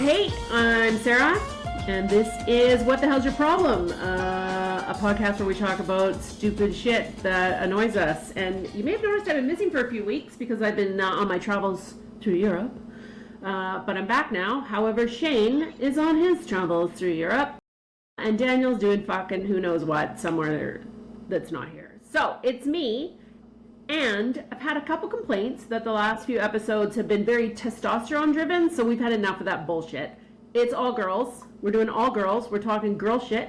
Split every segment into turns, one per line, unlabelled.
Hey, I'm Sarah, and this is What the Hell's Your Problem? A podcast where we talk about stupid shit that annoys us. And you may have noticed I've been missing for a few weeks because I've been on my travels through Europe. But I'm back now. However, Shane is on his travels through Europe, and Daniel's doing fucking who knows what somewhere that's not here. So it's me. And I've had a couple complaints that the last few episodes have been very testosterone driven, so we've had enough of that bullshit. It's all girls. We're doing all girls. We're talking girl shit.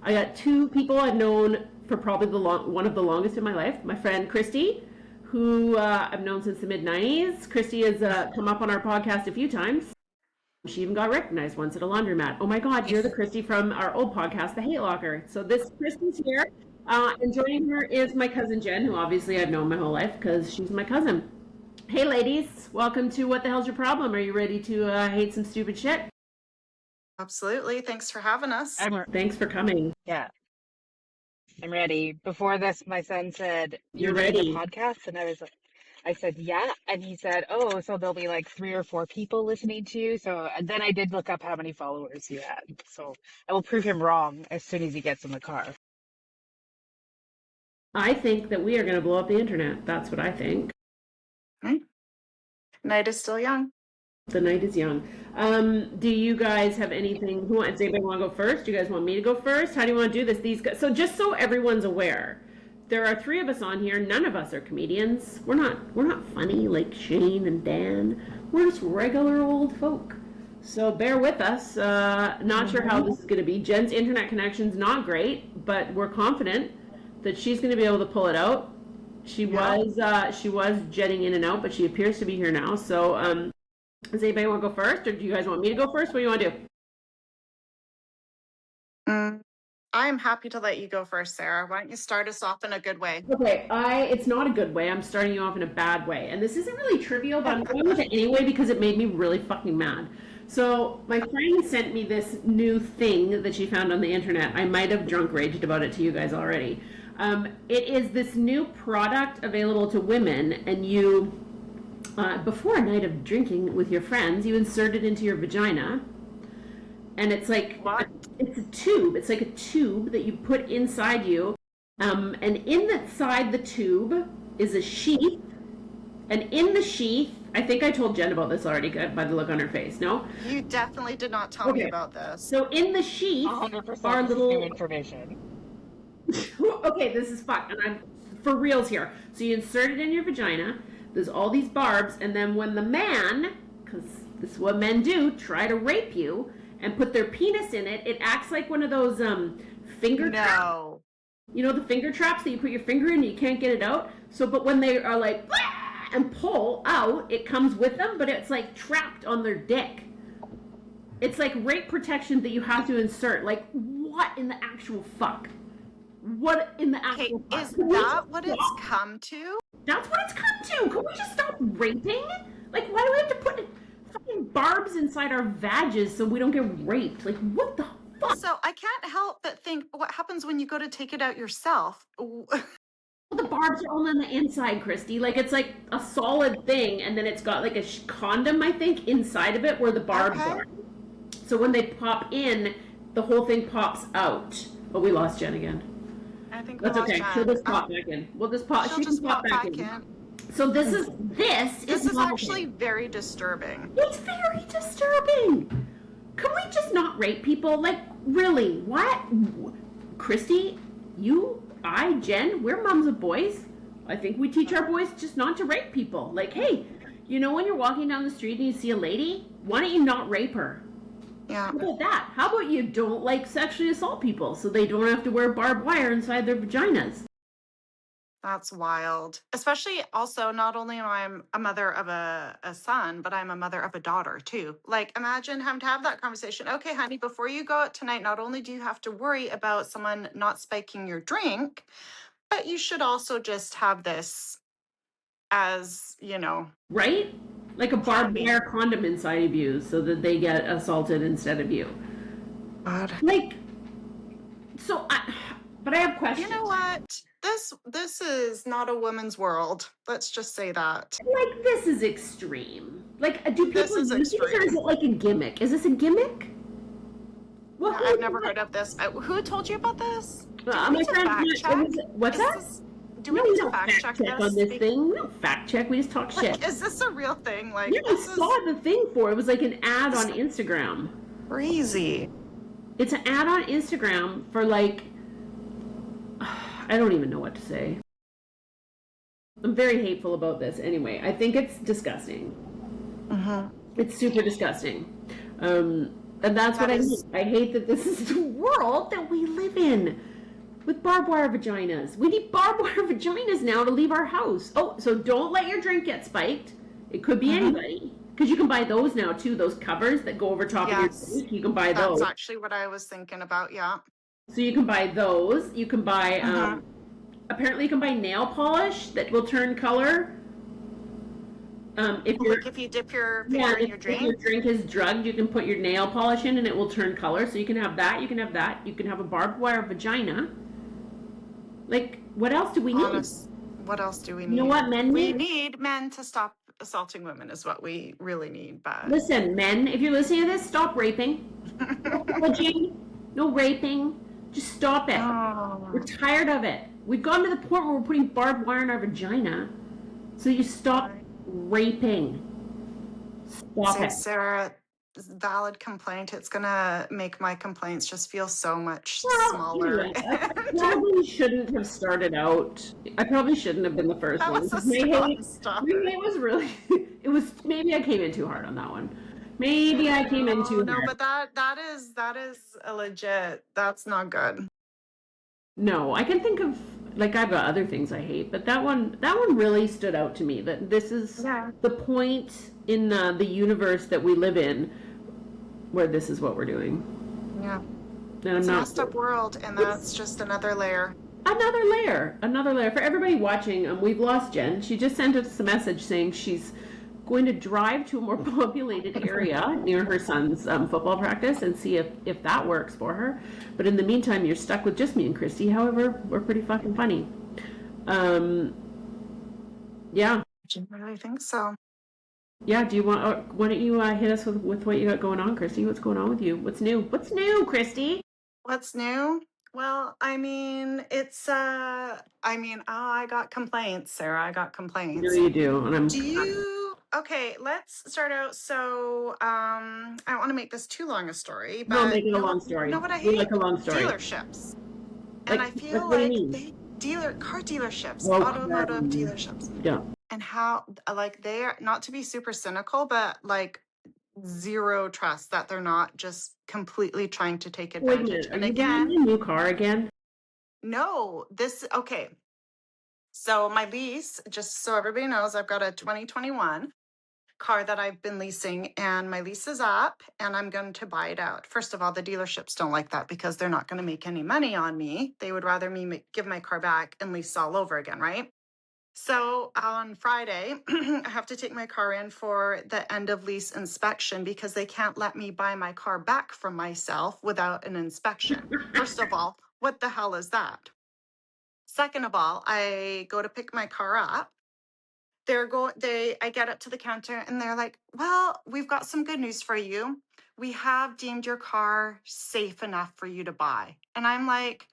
I got two people I've known for probably one of the longest in my life. My friend Kristi, who I've known since the mid-90s. Kristi has come up on our podcast a few times. She even got recognized once at a laundromat. Oh my God, you're the Kristi from our old podcast, The Hate Locker. So this Kristi's here. And joining her is my cousin Jen, who obviously I've known my whole life because she's my cousin. Hey ladies, welcome to What the Hell's Your Problem? Are you ready to hate some stupid shit?
Absolutely. Thanks for having us.
Thanks for coming.
Yeah, I'm ready. Before this, my son said,
You're
doing
ready.
a podcast? And I said, yeah. And he said, oh, so there'll be like 3 or 4 people listening to you. So and then I did look up how many followers you had. So I will prove him wrong as soon as he gets in the car.
I think that we are going to blow up the internet. That's what I think.
Right. Night is still young.
The night is young. Do you guys have anything? Does anybody want to go first? Do you guys want me to go first? How do you want to do this? These guys. So just so everyone's aware, there are 3 of us on here. None of us are comedians. We're not funny like Shane and Dan. We're just regular old folk. So bear with us. Not sure how this is going to be. Jen's internet connection's not great, but we're confident that she's going to be able to pull it out. She was jetting in and out, but she appears to be here now. So does anybody want to go first, or do you guys want me to go first? What do you want to do?
I am happy to let you go first, Sarah. Why don't you start us off in a good way?
Okay, it's not a good way. I'm starting you off in a bad way. And this isn't really trivial, but I'm going with it anyway because it made me really fucking mad. So my friend sent me this new thing that she found on the internet. I might have drunk raged about it to you guys already. It is this new product available to women, and you, before a night of drinking with your friends, you insert it into your vagina, and it's like, it's a tube. It's like a tube that you put inside you, and inside the tube is a sheath, and in the sheath, I think I told Jen about this already by the look on her face, no?
You definitely did not tell me about this.
So in the sheath
100%
are little
new information.
Okay, this is fun, and I'm for reals here. So you insert it in your vagina, there's all these barbs, and then when the man, because this is what men do, try to rape you and put their penis in it, it acts like one of those finger traps. You know the finger traps that you put your finger in and you can't get it out? So, but when they are like, and pull out, it comes with them, but it's like trapped on their dick. It's like rape protection that you have to insert. Like, what in the actual fuck? What in the actual fuck?
Is that what it's come to?
That's what it's come to. Can we just stop raping? Like, why do we have to put fucking barbs inside our vages so we don't get raped? Like, what the fuck?
So I can't help but think, what happens when you go to take it out yourself?
The barbs are only on the inside, Kristi. Like, it's like a solid thing, and then it's got like a condom, I think, inside of it where the barbs are. So when they pop in, the whole thing pops out. Oh, we lost Jen again.
I think
that's okay. She'll just pop back in. We'll just pop. She can pop back in. So this is
actually very disturbing.
It's very disturbing. Can we just not rape people? Like, really? What? Kristi, Jen, we're moms of boys. I think we teach our boys just not to rape people. Like, hey, you know when you're walking down the street and you see a lady, why don't you not rape her?
Yeah.
How about that? How about you don't like sexually assault people so they don't have to wear barbed wire inside their vaginas?
That's wild. Especially also, not only am I a mother of a son, but I'm a mother of a daughter too. Like, imagine having to have that conversation. Okay, honey, before you go out tonight, not only do you have to worry about someone not spiking your drink, but you should also just have this as,
Right? Like a barbed wire condom inside of you so that they get assaulted instead of you.
God.
Like, but I have questions.
You know what? This is not a woman's world. Let's just say that.
Like, this is extreme. Like, do
This
people
is
use these, or is
extreme.
it like a gimmick? Is this a gimmick? Well,
Yeah, I've never heard of this. Who told you about this? Do we
my
need to
friend,
fact
it
check?
was, what's
Is
that?
this, do we
No,
need
we
to
don't
fact
fact
check
check on
this?
this thing. We don't fact check. We just talk shit.
Like, is this a real thing?
Yeah,
Like,
I
this
saw
is
the thing for it. It was like an ad on Instagram.
crazy.
It's an ad on Instagram for like, I don't even know what to say. I'm very hateful about this anyway. I think it's disgusting. It's super disgusting. And that's what I hate. I hate that this is the world that we live in with barbed wire vaginas. We need barbed wire vaginas now to leave our house. Oh, so don't let your drink get spiked. It could be anybody. Because you can buy those now too, those covers that go over top of your drink. You can buy those.
That's actually what I was thinking about, yeah.
So you can buy those. You can buy, apparently you can buy nail polish that will turn color. If you're,
Like if you dip your finger in your
if your
drink.
drink is drugged, you can put your nail polish in and it will turn color. So you can have that. You can have that. You can have a barbed wire vagina. Like, what else do we need?
What else do we need?
You know what men
We
need?
need men to stop assaulting women is what we really need. But
Listen, men, if you're listening to this, stop raping. No pillaging, no raping. Just stop it. We're tired of it. We've gotten to the point where we're putting barbed wire in our vagina. So you stop raping. Stop it.
Sarah, valid complaint. It's gonna make my complaints just feel so much smaller.
I probably shouldn't have started out. I probably shouldn't have been the first
That
one.
was a
My hate was really. It was maybe I came in too hard on that one. Maybe I came in too hard.
No, but that is a legit. That's not good.
No, I can think of, like, I've got other things I hate, but that one really stood out to me. That this is the point in the universe that we live in, where this is what we're doing.
Yeah,
and
it's a messed up world, and that's just another layer.
Another layer for everybody watching. We've lost Jen. She just sent us a message saying she's going to drive to a more populated area near her son's football practice and see if that works for her. But in the meantime, you're stuck with just me and Kristi. However, we're pretty fucking funny. Yeah.
I really think so.
Yeah. Do you want? Why don't you hit us with what you got going on, Kristi? What's going on with you? What's new? What's new, Kristi?
What's new? Well, I mean, I got complaints, Sarah. I got complaints.
No, you do. And
Okay, let's start out. So, I don't want to make this too long a story, but
no, make it a long story.
You know what I
We
hate?
like a long story.
Dealerships. And I feel
what do
like
you mean?
car dealerships,
Well,
automotive dealerships.
Yeah.
And how, like, they're not to be super cynical, but like zero trust that they're not just completely trying to take
Wait a
advantage.
minute. Are
And
you
again,
buying a new car again?
no, okay. So my lease, just so everybody knows, I've got a 2021 car that I've been leasing, and my lease is up and I'm going to buy it out. First of all, the dealerships don't like that because they're not going to make any money on me. They would rather me give my car back and lease all over again, right? So on Friday, I have to take my car in for the end of lease inspection because they can't let me buy my car back from myself without an inspection. First of all, what the hell is that? Second of all, I go to pick my car up. I get up to the counter and they're like, well, we've got some good news for you. We have deemed your car safe enough for you to buy. And I'm like,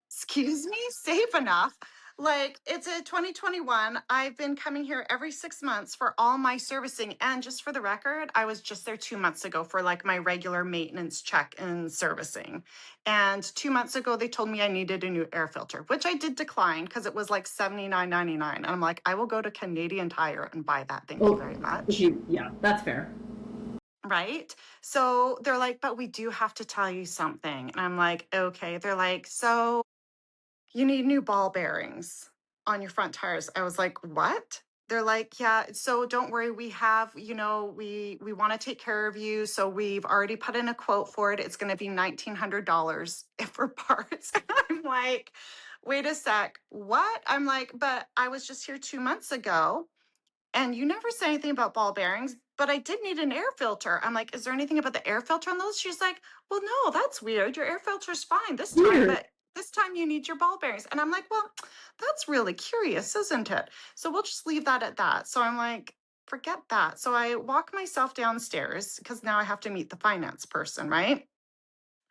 excuse me, safe enough? Like, it's a 2021. I've been coming here every 6 months for all my servicing. And just for the record, I was just there 2 months ago for like my regular maintenance check and servicing. And 2 months ago, they told me I needed a new air filter, which I did decline because it was like $79.99. And I'm like, I will go to Canadian Tire and buy that. Thank you very much.
Yeah, that's fair.
Right? So they're like, but we do have to tell you something. And I'm like, okay. They're like, so you need new ball bearings on your front tires. I was like, what? They're like, yeah, so don't worry. We have, we want to take care of you. So we've already put in a quote for it. It's going to be $1,900 for parts. And I'm like, wait a sec. What? I'm like, but I was just here 2 months ago and you never said anything about ball bearings, but I did need an air filter. I'm like, is there anything about the air filter on those? She's like, well, no, that's weird. Your air filter's fine this time, but this time you need your ball bearings. And I'm like, well, that's really curious, isn't it? So we'll just leave that at that. So I'm like, forget that. So I walk myself downstairs because now I have to meet the finance person, right?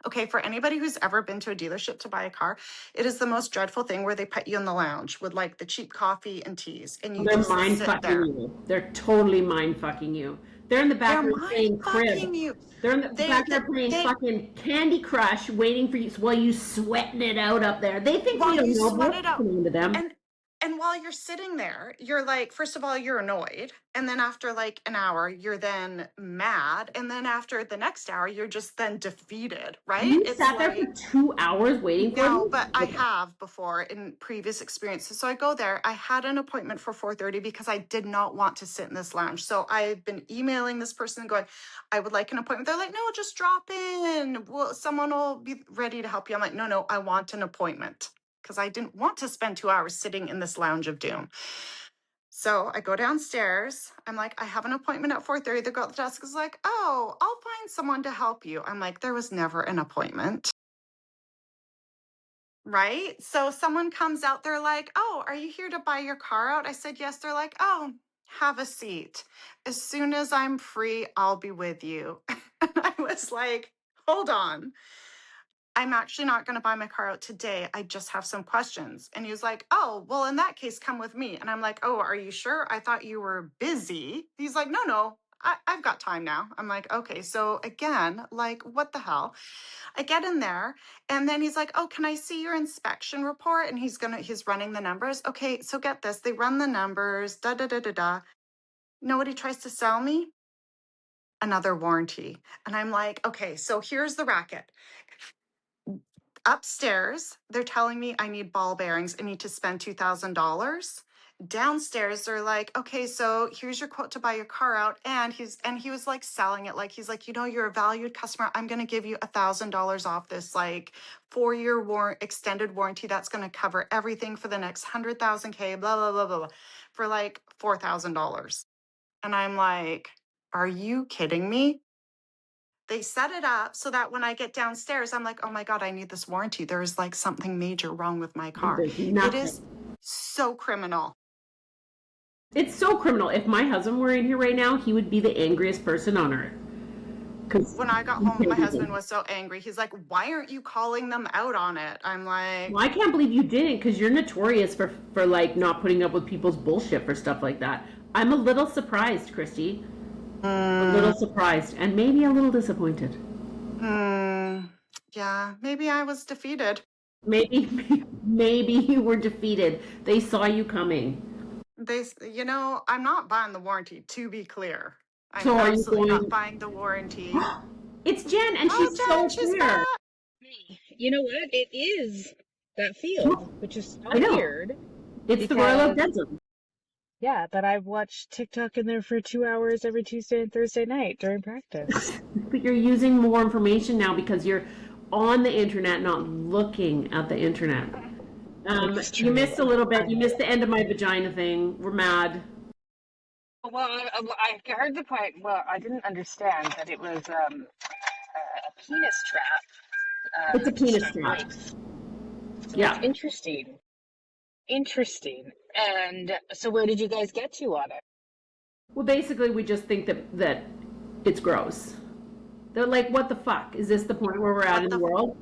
Okay, for anybody who's ever been to a dealership to buy a car, it is the most dreadful thing where they put you in the lounge with like the cheap coffee and teas, and you
They're
just
mind
sit
fucking
there.
you. They're totally mind fucking you. They're in the back
They're
room
mind
playing crib.
fucking you.
They're in the
They,
back
they,
there playing
they
fucking Candy Crush, waiting for you while you sweating it out up there. They think
while
we don't
you
know
sweat
what's
it out.
happening to them.
And while you're sitting there, you're like, first of all, you're annoyed. And then after like an hour, you're then mad. And then after the next hour, you're just then defeated, right?
You
It's
sat there for
like,
2 hours waiting for
no,
me?
but I have before in previous experiences. So I go there. I had an appointment for 4:30 because I did not want to sit in this lounge. So I've been emailing this person going, I would like an appointment. They're like, no, just drop in. Well, someone will be ready to help you. I'm like, no, I want an appointment because I didn't want to spend 2 hours sitting in this lounge of doom. So I go downstairs. I'm like, I have an appointment at 4:30. The girl at the desk is like, oh, I'll find someone to help you. I'm like, there was never an appointment. Right? So someone comes out, they're like, oh, are you here to buy your car out? I said, yes. They're like, oh, have a seat. As soon as I'm free, I'll be with you. And I was like, hold on. I'm actually not going to buy my car out today. I just have some questions. And he was like, oh, well, in that case, come with me. And I'm like, oh, are you sure? I thought you were busy. He's like, no, I've got time now. I'm like, okay. So again, like, what the hell? I get in there and then he's like, oh, can I see your inspection report? And he's running the numbers. Okay, so get this. They run the numbers, da, da, da, da, da. You know what he tries to sell me? Another warranty. And I'm like, okay, so here's the racket. Upstairs, they're telling me I need ball bearings. I need to spend $2,000. Downstairs, they're like, okay, so here's your quote to buy your car out. And he was like selling it like he's like, you're a valued customer. I'm gonna give you $1,000 off this like 4-year extended warranty that's gonna cover everything for the next 100,000 K, blah, blah, blah, blah, blah, for like $4,000. And I'm like, are you kidding me? They set it up so that when I get downstairs, I'm like, oh my God, I need this warranty. There is like something major wrong with my car.
There's
It
nothing.
is so criminal.
It's so criminal. If my husband were in here right now, he would be the angriest person on earth.
When I got home, my husband was so angry. He's like, why aren't you calling them out on it? I'm like,
well, I can't believe you didn't, because you're notorious for like not putting up with people's bullshit for stuff like that. I'm a little surprised, Kristi. A little surprised and maybe a little disappointed.
Yeah, maybe I was defeated.
Maybe you were defeated. They saw you coming.
I'm not buying the warranty, to be clear. I'm
So are you
absolutely
going?
not buying the warranty.
It's Jen, and
Oh,
she's
Jen,
so
she's
clear.
back.
You know what? It is that field, which is so
I know.
weird.
It's the Royal Oak
Because-
Dead Zone.
Yeah, but I've watched TikTok in there for 2 hours every Tuesday and Thursday night during practice.
But you're using more information now because you're on the internet, not looking at the internet.
It's
You
true.
missed a little bit. You missed the end of my vagina thing. We're mad.
Well, I heard the point. Well, I didn't understand that it was a penis trap.
It's a penis
to
trap.
race. So
Yeah.
that's interesting. Interesting. And so where did you guys get to on it?
Well, basically, we just think that it's gross. They're like, what the fuck? Is this the point where we're at in the world?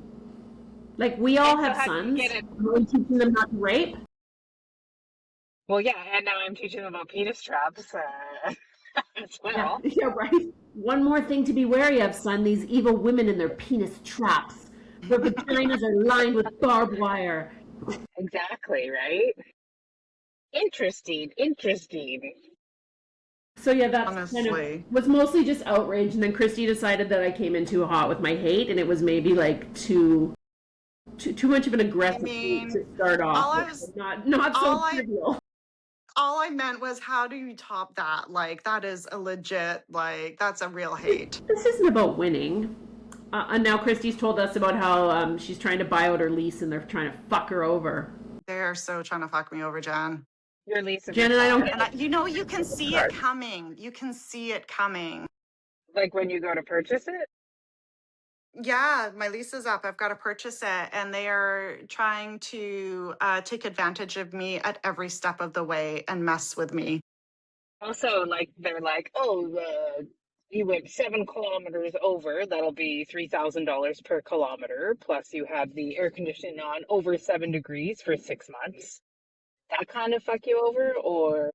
Like, we all
And so
have
how did you
sons.
get it?
Are we teaching them not to rape?
Well, yeah, and now I'm teaching them about penis traps as well.
Yeah, right. One more thing to be wary of, son. These evil women and their penis traps. Their vaginas are lined with barbed wire.
Exactly, right? Interesting.
So yeah, that's
Honestly.
was mostly just outrage, and then Kristi decided that I came in too hot with my hate, and it was maybe like too much of an aggressive hate to start off. Not so trivial.
All I meant was, how do you top that? Like, that is a legit, like, that's a real hate.
This isn't about winning. And now Kristi's told us about how she's trying to buy out her lease, and they're trying to fuck her over.
They're so trying to fuck me over, Jen.
Your lease.
Jen and I don't
And you can see it coming. You can see it coming.
Like when you go to purchase it?
Yeah, my lease is up. I've got to purchase it. And they are trying to take advantage of me at every step of the way and mess with me.
Also, like they're like, oh, you went 7 kilometers over. That'll be $3,000 per kilometer. Plus, you have the air conditioning on over 7 degrees for 6 months. That kind of fuck you over, or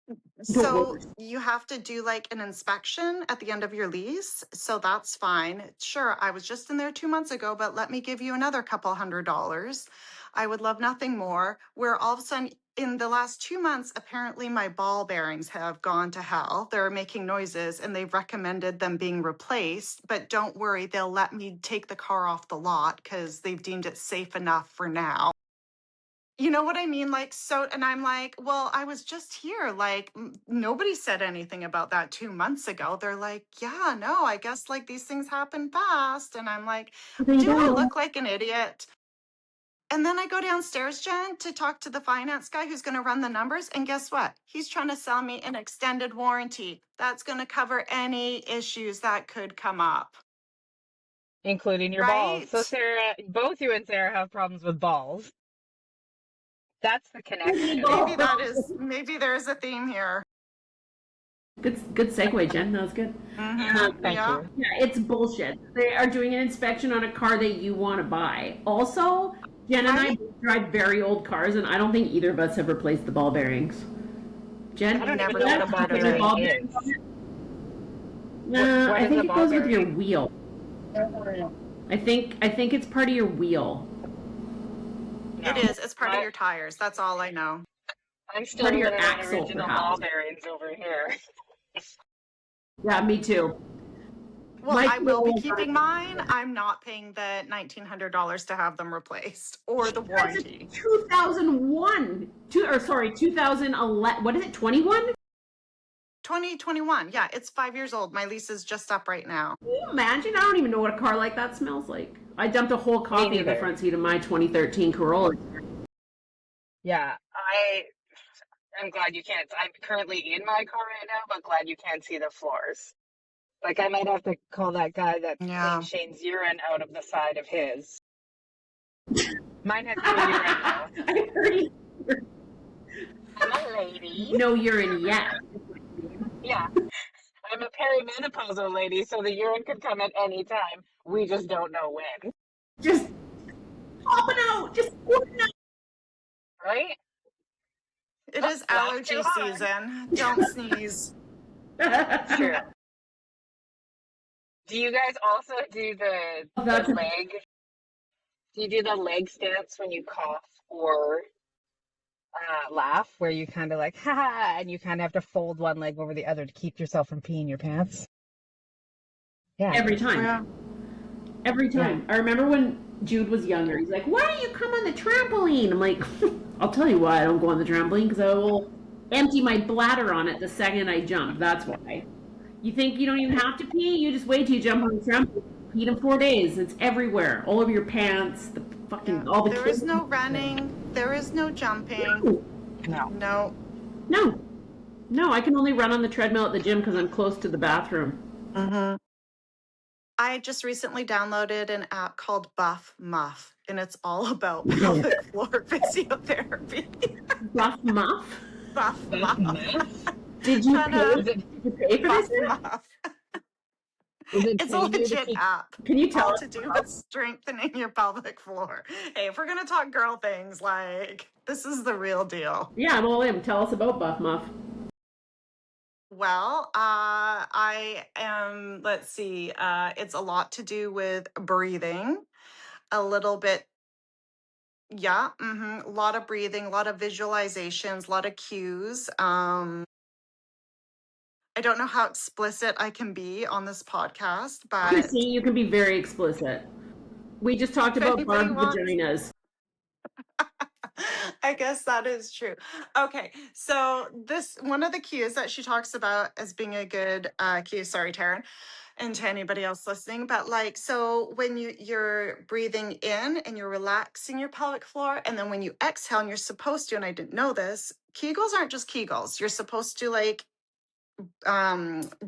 Don't
So
worry.
you have to do like an inspection at the end of your lease. So that's fine. Sure, I was just in there 2 months ago, but let me give you another couple $100. I would love nothing more. Where all of a sudden, in the last 2 months, apparently my ball bearings have gone to hell. They're making noises and they've recommended them being replaced. But don't worry, they'll let me take the car off the lot because they've deemed it safe enough for now. You know what I mean? Like, so, and I'm like, well, I was just here. Like, nobody said anything about that 2 months ago. They're like, yeah, no, I guess like these things happen fast. And I'm like,
They
do I
don't.
look like an idiot? And then I go downstairs, Jen, to talk to the finance guy who's going to run the numbers. And guess what? He's trying to sell me an extended warranty that's going to cover any issues that could come up.
including your balls. So,
Right?
Sarah, both you and Sarah have problems with balls. That's the connection.
Maybe there's a theme here.
Good segue, Jen. That was good.
Thank
Yeah.
you.
Yeah, it's bullshit. They are doing an inspection on a car that you want to buy. Also, Jen and I
Right?
both drive very old cars, and I don't think either of us have replaced the ball bearings. Jen,
I don't
Never
even know
did.
what a ball
Does
bearing
ball
is.
bearings on it? No,
What
I
is
think
a
it
ball
goes with your
bearing?
wheel. I think it's part of your wheel.
No.
It is. It's part of your tires. That's all I know.
I'm still
Part of your
living on
axle,
original
perhaps.
ball bearings over here.
Yeah, me too.
Well,
My
I will be
wheel-
keeping mine. I'm not paying the $1,900 to have them replaced or the
That's a
warranty.
2001. 2011. What is it? 21?
2021. Yeah, it's 5 years old. My lease is just up right now.
Can you imagine? I don't even know what a car like that smells like. I dumped a whole coffee in the
neither.
front seat of my 2013 Corolla.
Yeah, I'm glad you can't. I'm currently in my car right now, but glad you can't see the floors. Like, I might have to call that guy that
Yeah.
cleaned Shane's urine out of the side of his. Mine has no urine, though.
I heard you.
I'm a lady.
No urine yet.
Yeah. I'm a perimenopausal lady, so the urine could come at any time. We just don't know when.
Just popping out. Just pouring out.
Right?
It is
laugh
allergy
too hard.
season. Don't sneeze.
True. Do you guys also do the leg? Do you do the leg stance when you cough or laugh, where you kind of like, ha ha, and you kind of have to fold one leg over the other to keep yourself from peeing your pants? Yeah.
Every time.
Yeah.
Every time. I remember when Jude was younger. He's like, why don't you come on the trampoline? I'm like, I'll tell you why I don't go on the trampoline, because I will empty my bladder on it the second I jump. That's why. You think you don't even have to pee? You just wait till you jump on the trampoline. Peed in 4 days. It's everywhere. All over your pants. The fucking, all the
There
kids.
is no running. There is no jumping.
No.
No, I can only run on the treadmill at the gym because I'm close to the bathroom.
Mm-hmm. I just recently downloaded an app called Muff, and it's all about pelvic floor physiotherapy.
Muff?
Muff.
Did you pay,
Is it,
did you pay for this?
Muff.
is it
It's a
paying you to
legit
keep-
app.
Can you tell
All
us?
to do with strengthening your pelvic floor. Hey, if we're gonna talk girl things, like this is the real deal.
Yeah, I'm all in. Tell us about Buff Muff.
Well, I am, let's see, it's a lot to do with breathing, a little bit, yeah, a lot of breathing, a lot of visualizations, a lot of cues. I don't know how explicit I can be on this podcast, but
Chrissy, you can be very explicit. We just talked about
anybody
barbed
wants-
vaginas.
I guess that is true. Okay, so this one of the cues that she talks about as being a good cue. Sorry, Taryn, and to anybody else listening, but like, so when you're breathing in and you're relaxing your pelvic floor, and then when you exhale, and you're supposed to, and I didn't know this, Kegels aren't just Kegels. You're supposed to like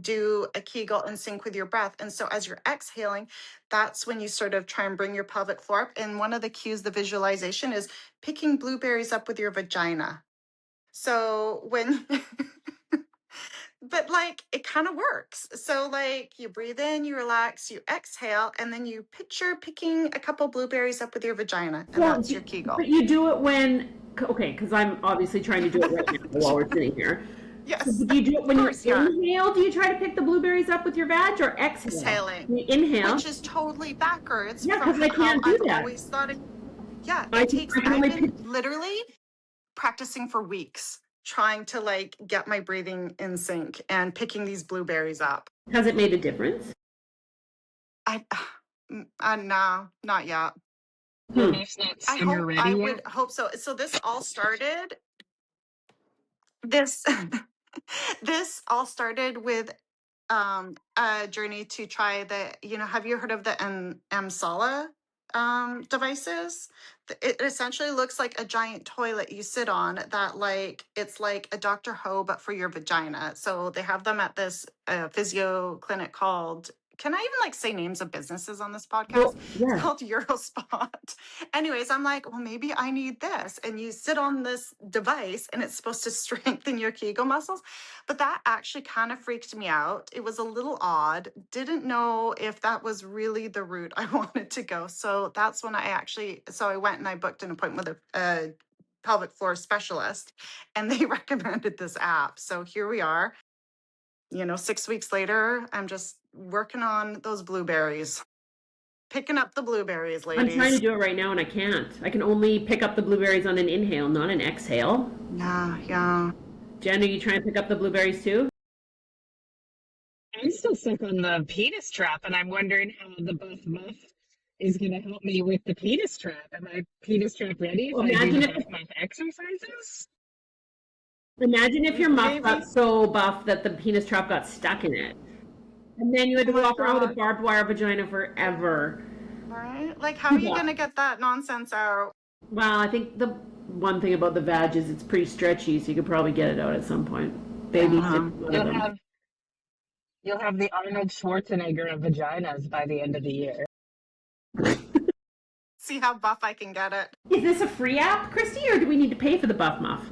do a Kegel in sync with your breath. And so as you're exhaling, that's when you sort of try and bring your pelvic floor up. And one of the cues, the visualization, is picking blueberries up with your vagina. So when but like it kind of works. So like you breathe in, you relax, you exhale, and then you picture picking a couple blueberries up with your vagina, and
Well,
that's your kegel.
but you do it when, okay, because I'm obviously trying to do it right now while we're sitting here. So
Yes,
do you do it when
of course,
you
yeah.
inhale? Do you try to pick the blueberries up with your vag or exhale?
Exhaling.
You inhale.
Which is totally backwards
Yeah,
from
'cause I
how
can't do
I've
that.
always thought it. Yeah,
I
it
can
takes.
only
I've been literally practicing for weeks, trying to like get my breathing in sync and picking these blueberries up.
Has it made a difference?
No, not yet.
Your Muff's not
I
summer
hope.
ready
I
yet?
would hope so. So this all started. This this all started with a journey to try the, have you heard of the MSala devices? It essentially looks like a giant toilet you sit on that, like, it's like a Dr. Ho, but for your vagina. So they have them at this physio clinic called, can I even like say names of businesses on this podcast?
Well,
It's
yeah.
called Eurospot. Anyways, I'm like, well, maybe I need this. And you sit on this device and it's supposed to strengthen your Kegel muscles. But that actually kind of freaked me out. It was a little odd. Didn't know if that was really the route I wanted to go. So that's when I went and I booked an appointment with a pelvic floor specialist, and they recommended this app. So here we are, 6 weeks later, I'm just working on those blueberries. Picking up the blueberries, ladies.
I'm trying to do it right now and I can't. I can only pick up the blueberries on an inhale, not an exhale.
Yeah.
Jen, are you trying to pick up the blueberries too?
I'm still stuck on the penis trap, and I'm wondering how the Buff Muff is going to help me with the penis trap. Am I penis trap ready if I do the Buff Muff exercises?
Imagine if your muff
Maybe.
got so buff that the penis trap got stuck in it. And then you had to
Oh my
walk around with a
God.
barbed wire vagina forever.
Right? Like, how are you going to get that nonsense out?
Well, I think the one thing about the vag is it's pretty stretchy, so you could probably get it out at some point. Baby,
You'll have the Arnold Schwarzenegger of vaginas by the end of the year.
See how buff I can get it.
Is this a free app, Kristi, or do we need to pay for the Buff Muff?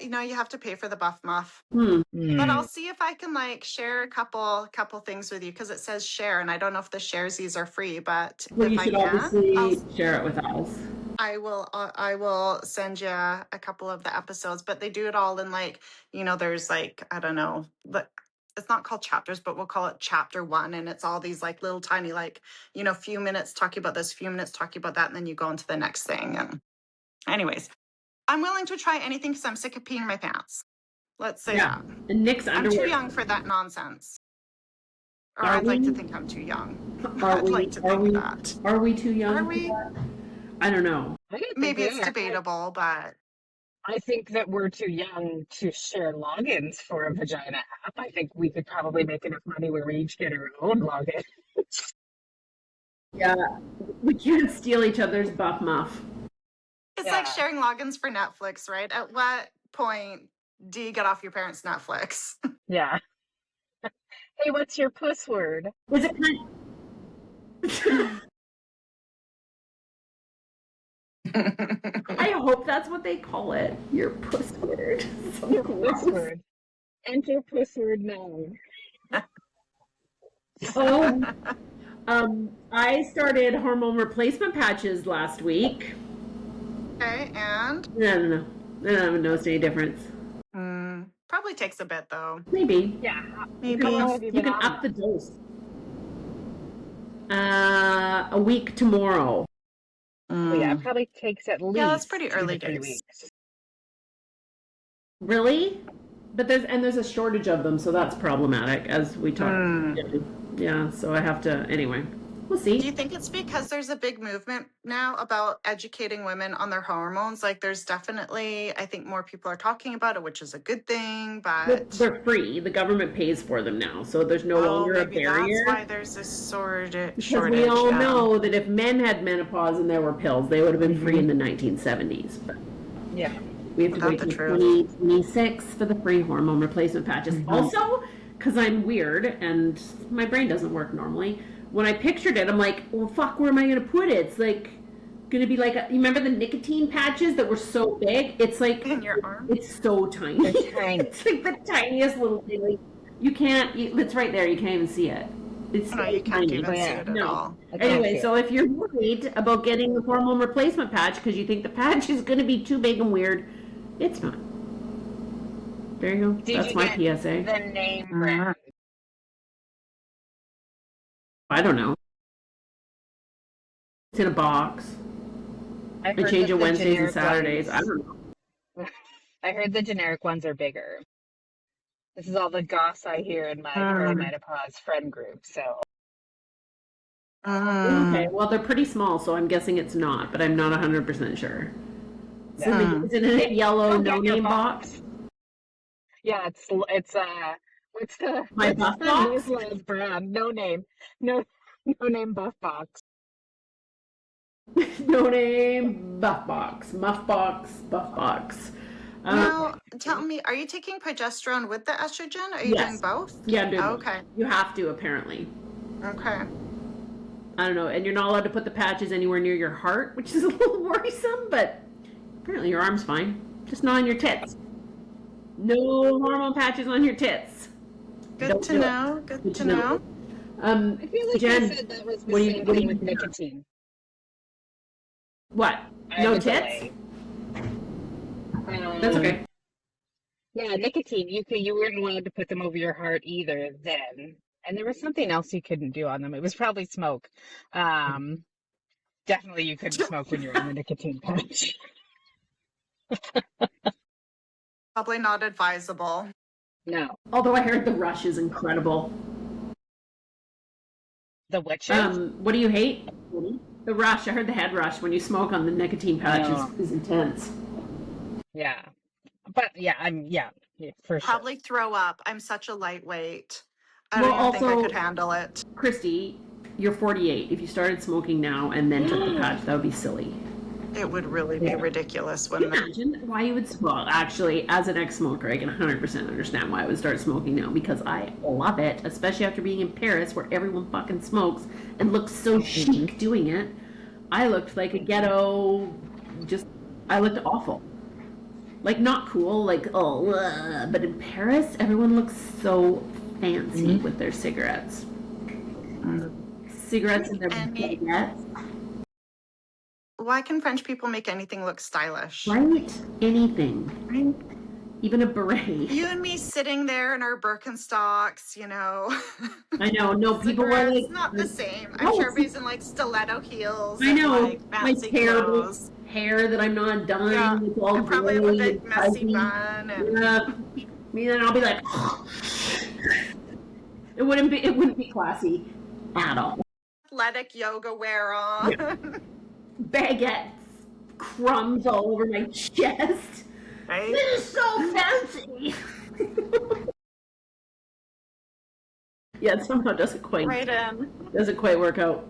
You have to pay for the Buff Muff.
Hmm.
But I'll see if I can like share a couple things with you, because it says share, and I don't know if the sharesies are free, but
Well,
if
you
I
should
can,
obviously share it with us.
I will send you a couple of the episodes, but they do it all in like, there's like, I don't know, but it's not called chapters, but we'll call it chapter 1. And it's all these like little tiny, like, few minutes talking about this, few minutes talking about that. And then you go on to the next thing. And anyways, I'm willing to try anything because I'm sick of peeing my pants. Let's say that.
And Nick's
I'm
underwear.
too young for that nonsense. Or
Are
I'd like
we?
to think I'm too young.
Are
I'd
we?
like to
Are
think
we?
that.
Are we too young?
Are
for
we?
that? I don't know.
Maybe it's debatable, but
I think that we're too young to share logins for a vagina app. I think we could probably make enough money where we each get our own login.
Yeah, we can't steal each other's Buff Muff.
it's like sharing logins for Netflix, right? At what point do you get off your parents' Netflix?
Yeah. Hey, what's your puss word?
Is it kind I hope that's what they call it. Your puss word. So
Your
gross.
puss word. Enter puss word now.
I started hormone replacement patches last week.
Okay, and?
I don't know. I haven't noticed any difference.
Probably takes a bit, though.
Maybe.
Yeah.
Maybe.
You can up the dose. A week tomorrow.
Yeah, it probably takes at least
that's pretty
2
early
to 3
days.
weeks.
Really? But there's a shortage of them, so that's problematic, as we talked. Yeah, so I have to, anyway. We'll see.
Do you think it's because there's a big movement now about educating women on their hormones? Like, there's definitely, I think more people are talking about it, which is a good thing, but
they're free. The government pays for them now, so there's no longer a barrier.
That's why there's this shortage.
Because we all know that if men had menopause and there were pills, they would have been free in the 1970s. But
yeah.
We have to wait until 2026 for the free hormone replacement patches. Also, because I'm weird and my brain doesn't work normally, when I pictured it, I'm like, well, fuck, where am I going to put it? It's like gonna be like, you remember the nicotine patches that were so big? It's like,
In your arm?
it's so tiny.
They're tiny.
It's like the tiniest little thing. Like, you can't, it's right there. You can't even see it. It's
No,
so
you can't
tiny.
even see
yeah.
it at
No.
all.
I can't
Anyway,
see
so if you're worried about getting the hormone replacement patch because you think the patch is going to be too big and weird, it's not. There you go.
Did
That's
you
my
get
PSA.
the name brand?
I don't know. It's in a box.
I
They
heard
change
that
it
the
Wednesdays and
generic
Saturdays. I
ones-
don't know.
I heard the generic ones are bigger. This is all the goss I hear in my perimenopause friend group. So
Okay, well, they're pretty small, so I'm guessing it's not, but I'm not 100% sure. It's in a yellow
Go get your
no-name box.
yeah, it's what's the
My Buff box?
Newsletters brand? No name, no name Buff box.
No name, Buff box, Muff box, Buff box.
Now, tell me, are you taking progesterone with the estrogen? Are you
Yes.
doing both?
Yeah, I'm doing both.
Okay.
You have to, apparently.
Okay.
I don't know, and you're not allowed to put the patches anywhere near your heart, which is a little worrisome, but apparently your arm's fine. Just not on your tits. No hormone patches on your tits.
Good
Don't
to
do it.
know. Good to know.
I feel like
Jen,
they said that was the
what do you-
same
what do
thing
you-
with nicotine.
What?
I
No
have a
tits?
delay.
That's okay.
Yeah, nicotine. You weren't allowed to put them over your heart either then. And there was something else you couldn't do on them. It was probably smoke. Definitely you couldn't smoke when you're on the nicotine patch.
Probably not advisable.
No.
Although I heard the rush is incredible.
The witches?
What do you hate? The rush. I heard the head rush when you smoke on the nicotine patch
No.
is intense.
Yeah. But yeah, for sure.
Probably throw up. I'm such a lightweight. I
Well,
don't even think I
also-
could handle it.
Kristi, you're 48. If you started smoking now and then took the patch, that would be silly.
It would really be ridiculous
Can you
when
imagine why you would smoke? Well, actually, as an ex-smoker, I can 100% understand why I would start smoking now because I love it, especially after being in Paris where everyone fucking smokes and looks so chic doing it. I looked like a ghetto, I looked awful. Like, not cool, like, but in Paris, everyone looks so fancy with their cigarettes. Cigarettes in their baguettes.
Why can French people make anything look stylish?
Right? Anything. Even a beret.
You and me sitting there in our Birkenstocks, you know.
I know. No, people were
Cigarettes,
like,
not the same.
No,
I'm sure
it's-
everybody's in like stiletto heels.
I know,
And, like, fancy
my terrible
clothes.
hair that I'm not done.
Yeah,
It's all
and probably
gray
with a
and
messy
fuzzy.
bun. And
Yeah. Me then I'll be like, it wouldn't be classy at all.
athletic yoga wear on.
Baguettes, crumbs all over my chest.
Right?
This is so fancy. Yeah, it somehow doesn't quite
Right in.
work out.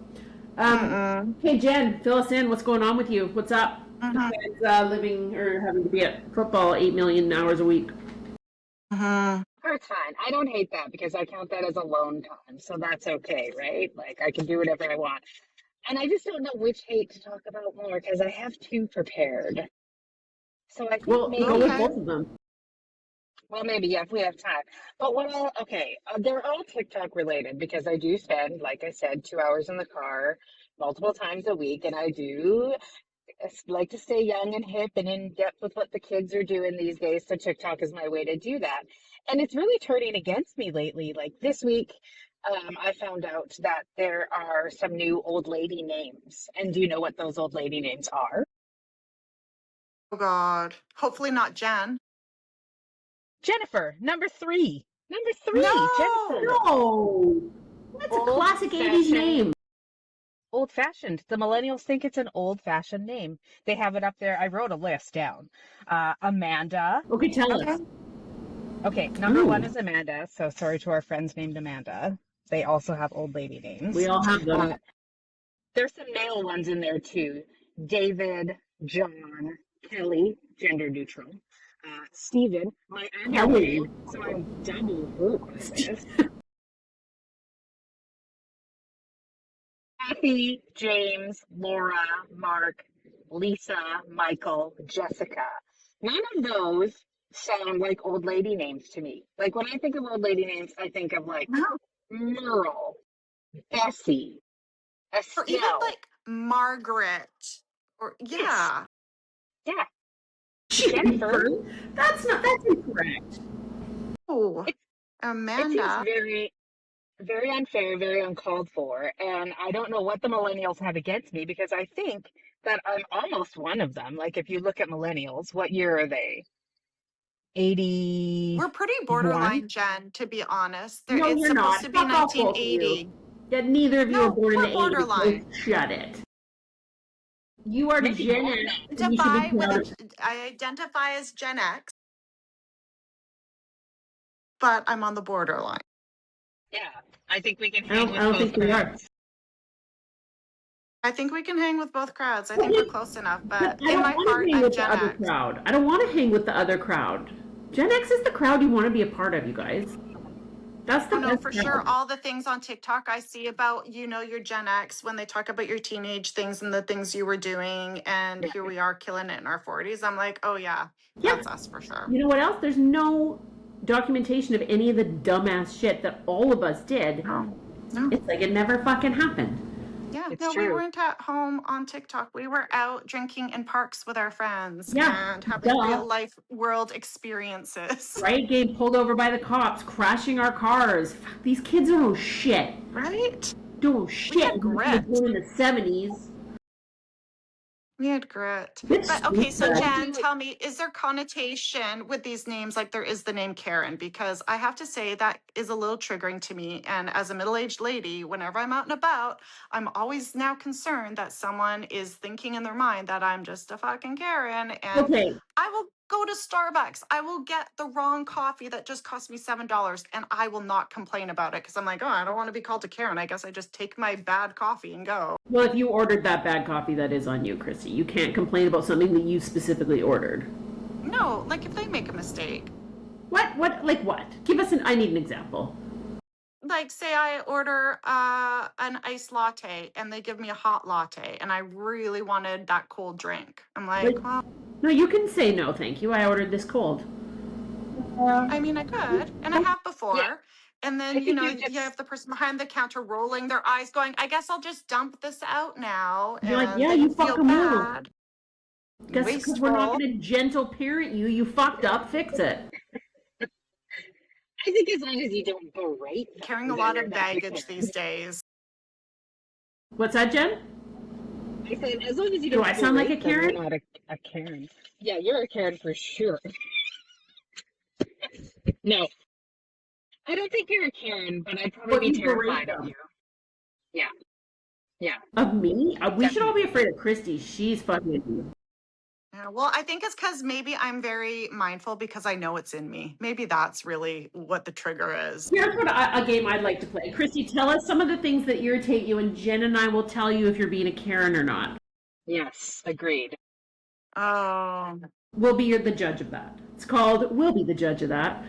Hey Jen, fill us in. What's going on with you? What's up? Besides living or having to be at football 8 million hours a week.
Part-time. I don't hate that because I count that as alone time. So that's okay, right? Like I can do whatever I want. And I just don't know which hate to talk about more because I have two prepared. So I think
Well,
maybe,
go with both of them.
well, maybe, yeah, if we have time. But they're all TikTok related because I do spend, like I said, 2 hours in the car multiple times a week. And I do like to stay young and hip and in depth with what the kids are doing these days. So TikTok is my way to do that. And it's really turning against me lately. Like this week, I found out that there are some new old lady names. And do you know what those old lady names are?
Oh God. Hopefully not Jen.
Jennifer, number 3. Number 3,
No!
Jennifer.
No, that's a
Old
classic 80s
fashioned.
name.
Old fashioned. The millennials think it's an old fashioned name. They have it up there. I wrote a list down. Amanda.
Okay, tell us.
Okay, number
Ooh.
1 is Amanda. So sorry to our friends named Amanda. They also have old lady names.
We all have them.
There's some male ones in there too. David, John, Kelly, gender neutral. Stephen, my
Kelly.
name, so I'm double with this. Kathy, James, Laura, Mark, Lisa, Michael, Jessica. None of those sound like old lady names to me. Like when I think of old lady names, I think of like
No.
Merle, Bessie,
Or even
Estelle.
like Margaret. Or
Yes,
yeah.
yeah, Jennifer.
Jennifer? That's incorrect.
Oh,
It, it seems
Amanda.
very unfair, very uncalled for. And I don't know what the millennials have against me because I think that I'm almost one of them. Like if you look at millennials, what year are they?
We're pretty
81?
borderline, Jen, to be honest.
No,
It's
you're
supposed
not.
to be
Fuck off, both of you.
1980.
Yeah, neither of you are
No,
born in
we're
the 80s, so
borderline.
shut it. You are
Maybe
Gen
more
X,
than
and you should be proud of
I identify as Gen X, but I'm on the borderline.
Yeah, I think we can
I
hang
don't, I
with
don't
both
think we are.
crowds.
I think we can hang with both crowds. I think we're close enough,
But
but
I
in
don't
my
want to
heart,
hang
I'm
with the
Gen
other
X.
crowd. I don't want to hang with the other crowd. Gen X is the crowd you want to be a part of, you guys. That's the
Oh no,
best
for
crowd.
sure. All the things on TikTok I see about, your Gen X when they talk about your teenage things and the things you were doing, and here we are killing it in our 40s. I'm like, oh yeah,
Yeah.
that's us for sure.
You know what else? There's no documentation of any of the dumbass shit that all of us did.
No, no.
It's like it never fucking happened.
Yeah,
It's
no, we
true.
weren't at home on TikTok. We were out drinking in parks with our friends
Yeah,
and having
duh.
real life world experiences.
Right? Getting pulled over by the cops, crashing our cars. Fuck, these kids don't know shit.
Right?
Don't know
We
shit.
had
We
grit.
were born in the 70s.
We had grit.
It's
But okay, so
I
stupid.
Jen,
do.
tell me, is there connotation with these names like there is the name Karen? Because I have to say that is a little triggering to me. And as a middle-aged lady, whenever I'm out and about, I'm always now concerned that someone is thinking in their mind that I'm just a fucking Karen. And
Okay,
I will go to Starbucks. I will get the wrong coffee that just cost me $7 and I will not complain about it because I'm like, oh, I don't want to be called a Karen. I guess I just take my bad coffee and go.
well, if you ordered that bad coffee, that is on you, Kristi. You can't complain about something that you specifically ordered.
No, like if they make a mistake.
What? Like what? I need an example.
Like say I order an iced latte and they give me a hot latte and I really wanted that cold drink. I'm
Like,
like, well,
no, you can say no, thank you. I ordered this cold.
I mean, I could, and I have
Yeah,
before. And
I
then,
think
you
you're just.
have the person behind the counter rolling their eyes going, I guess I'll just dump this out now.
You're like,
And
yeah,
then
you
you feel
fucking will.
bad,
Guess because we're not
wasteful.
going to gentle parent you. You fucked up. Fix it.
I think as long as you don't berate
Carrying a
them, then
lot
you're
of
not a
baggage
Karen.
these days.
What's that, Jen?
I said, as long as you
Do
don't
I sound like a
berate them,
Karen?
you're not a Karen. Yeah, you're a Karen for sure. No, I don't think you're a Karen, but I'd probably
Well,
be
you berate
terrified of
them.
you. Yeah, yeah,
Of me? We should all be
definitely.
afraid of Kristi. She's fucking.
Yeah, well, I think it's because maybe I'm very mindful because I know it's in me. Maybe that's really what the trigger is.
Here's a game I'd like to play. Kristi, tell us some of the things that irritate you, and Jen and I will tell you if you're being a Karen or not.
Yes, agreed.
Oh.
We'll be the judge of that. It's called We'll Be the Judge of That.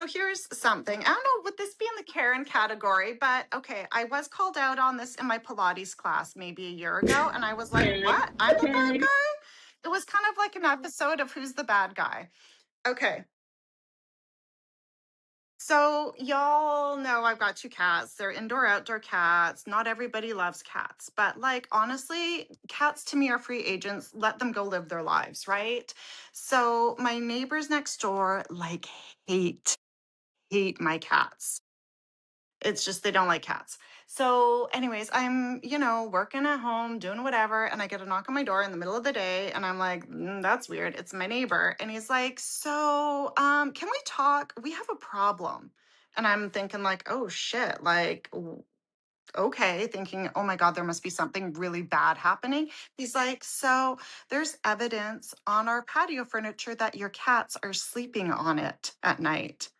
So here's something. I don't know, would this be in the Karen category? But okay, I was called out on this in my Pilates class maybe a year ago. And I was like,
Karen,
what? I'm the bad
Karen.
guy? It was kind of like an episode of Who's the Bad Guy? Okay. So y'all know I've got two cats. They're indoor outdoor cats. Not everybody loves cats, but like honestly, cats to me are free agents. Let them go live their lives, right? So my neighbors next door like hate my cats. It's just they don't like cats. So, anyways, I'm, working at home, doing whatever, and I get a knock on my door in the middle of the day, and I'm like, that's weird. It's my neighbor. And he's like, so, can we talk? We have a problem. And I'm thinking, like, oh shit, like, okay, thinking, oh my God, there must be something really bad happening. He's like, so there's evidence on our patio furniture that your cats are sleeping on it at night.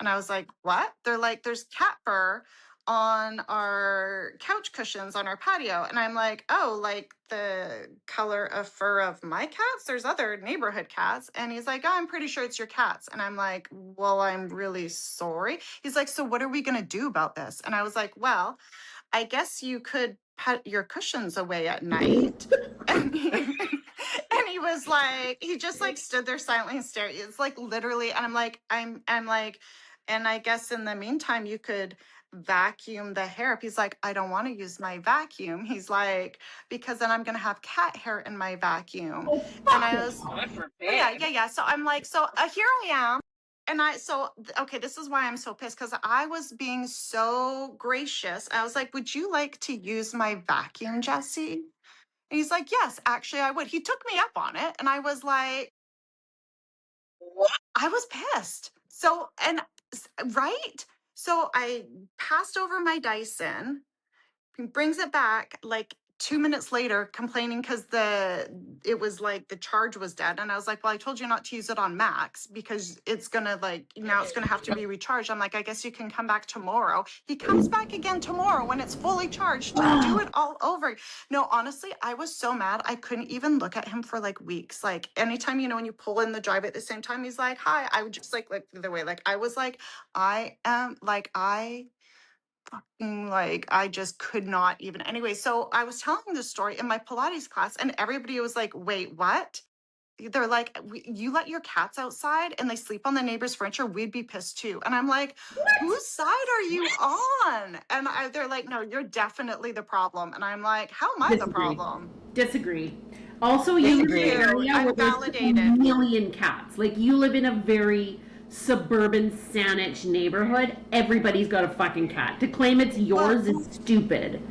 And I was like, what? They're like, there's cat fur on our couch cushions on our patio. And I'm like, oh, like the color of fur of my cats? There's other neighborhood cats. And he's like, oh, I'm pretty sure it's your cats. And I'm like, well, I'm really sorry. He's like, so what are we going to do about this? And I was like, well, I guess you could put your cushions away at night. And he was like, he just like stood there silently and stared. It's like literally, and I'm like, and I guess in the meantime, you could vacuum the hair up. He's like, I don't want to use my vacuum. He's like, because then I'm gonna have cat hair in my vacuum.
Oh,
And I
fuck
was,
God forbid.
yeah. So I'm like, so here I am. And okay, this is why I'm so pissed, because I was being so gracious. I was like, would you like to use my vacuum, Jesse? And he's like, yes, actually, I would. He took me up on it. And I was like,
What?
I was pissed. So, right? So I passed over my Dyson. He brings it back like 2 minutes later, complaining because it was like the charge was dead. And I was like, well, I told you not to use it on max because it's gonna now it's gonna have to be recharged. I'm like, I guess you can come back tomorrow. He comes back again tomorrow when it's fully charged to do it all over. No, honestly, I was so mad I couldn't even look at him for like weeks. Like anytime, when you pull in the drive at the same time, he's like, hi. I would just like the way, like I was like, I just could not even. Anyway, so I was telling this story in my Pilates class, and everybody was like, wait, what? They're like, you let your cats outside and they sleep on the neighbor's furniture, we'd be pissed too. And I'm like, whose side are you on? And they're like, no, you're definitely the problem. And I'm like, how am I the problem?
Disagree. Also, you live in an area
I'm
where there's a
validated.
million cats. Like, you live in a very suburban Saanich neighborhood. Everybody's got a fucking cat. To claim it's yours is stupid.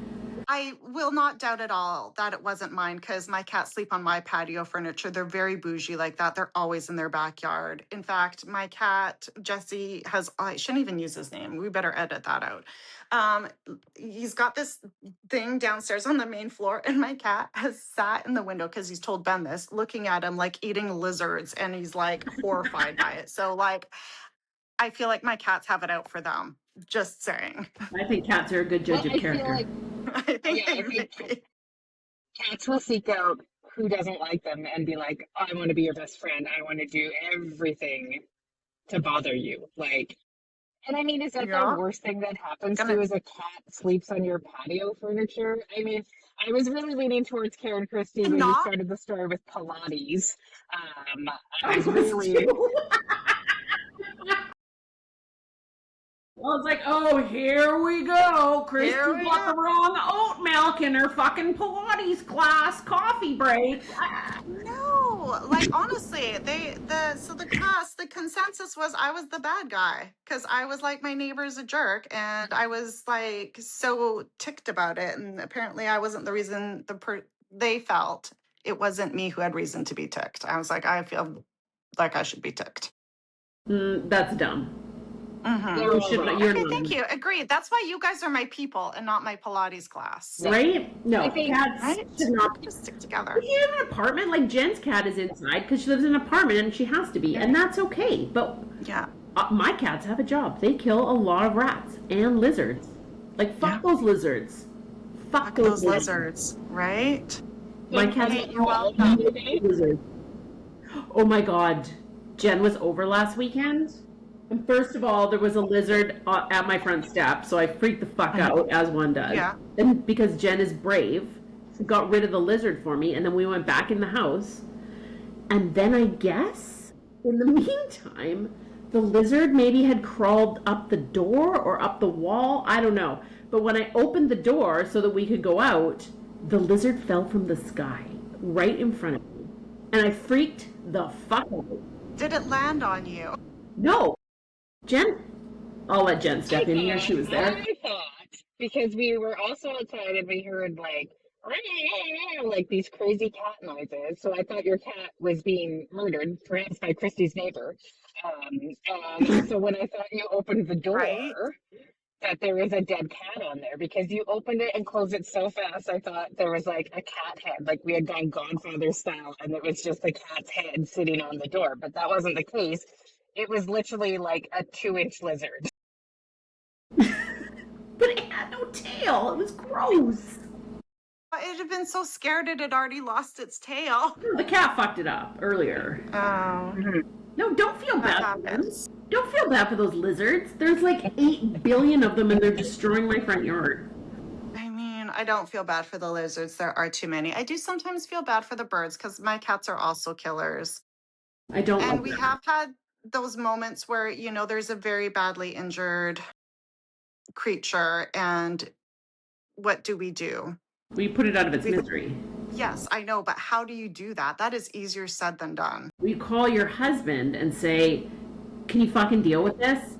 I will not doubt at all that it wasn't mine, because my cats sleep on my patio furniture. They're very bougie like that. They're always in their backyard. In fact, my cat, Jesse, I shouldn't even use his name. We better edit that out. He's got this thing downstairs on the main floor, and my cat has sat in the window, because he's told Ben this, looking at him like eating lizards, and he's like horrified by it. So like, I feel like my cats have it out for them. Just saying.
I think cats are a good judge of character.
I think they might be.
Cats will seek out who doesn't like them and be like, I want to be your best friend. I want to do everything to bother you. Like, and I mean, is that
Yeah.
the worst thing that happens to you, is a cat sleeps on your patio furniture? I mean, I was really leaning towards Karen Kristi when you started the story with Pilates. I was really.
I was like, oh, here we go. Kristi got the wrong oat milk in her fucking Pilates class coffee break.
No, like honestly, the consensus was I was the bad guy, because I was like, my neighbor's a jerk, and I was like so ticked about it, and apparently I wasn't the reason. They felt it wasn't me who had reason to be ticked. I was like, I feel like I should be ticked.
That's dumb.
Mm-hmm. Okay, thank you. Agreed. That's why you guys are my people and not my Pilates class.
Right? No, cats should not
just stick together.
If you live in an apartment, like Jen's cat is inside because she lives in an apartment and she has to be, and that's okay. But
yeah,
my cats have a job. They kill a lot of rats and lizards. Like, fuck those lizards. Fuck those lizards.
Right?
My cats lizards. Oh my god. Jen was over last weekend. And first of all, there was a lizard at my front step, so I freaked the fuck out, as one does.
Yeah.
And because Jen is brave, she got rid of the lizard for me, and then we went back in the house. And then I guess, in the meantime, the lizard maybe had crawled up the door or up the wall. I don't know. But when I opened the door so that we could go out, the lizard fell from the sky right in front of me. And I freaked the fuck out.
Did it land on you?
No. Jen? I'll let Jen step in here. She was there.
I thought, because we were also outside and we heard like these crazy cat noises. So I thought your cat was being murdered, perhaps by Kristi's neighbor. And so when I thought you opened the door, that there was a dead cat on there, because you opened it and closed it so fast, I thought there was like a cat head, like we had gone Godfather style, and it was just the cat's head sitting on the door. But that wasn't the case. It was literally like a 2-inch lizard.
But it had no tail. It was gross.
It had been so scared it had already lost its tail.
The cat fucked it up earlier.
Oh.
No, don't feel bad for them. Don't feel bad for those lizards. There's like 8 billion of them and they're destroying my front yard.
I don't feel bad for the lizards. There are too many. I do sometimes feel bad for the birds because my cats are also killers.
I don't
And
like
we
that.
have had those moments where, you know, there's a very badly injured creature, and what do?
We put it out of its misery.
Yes, I know, but how do you do that? That is easier said than done.
We call your husband and say, can you fucking deal with this?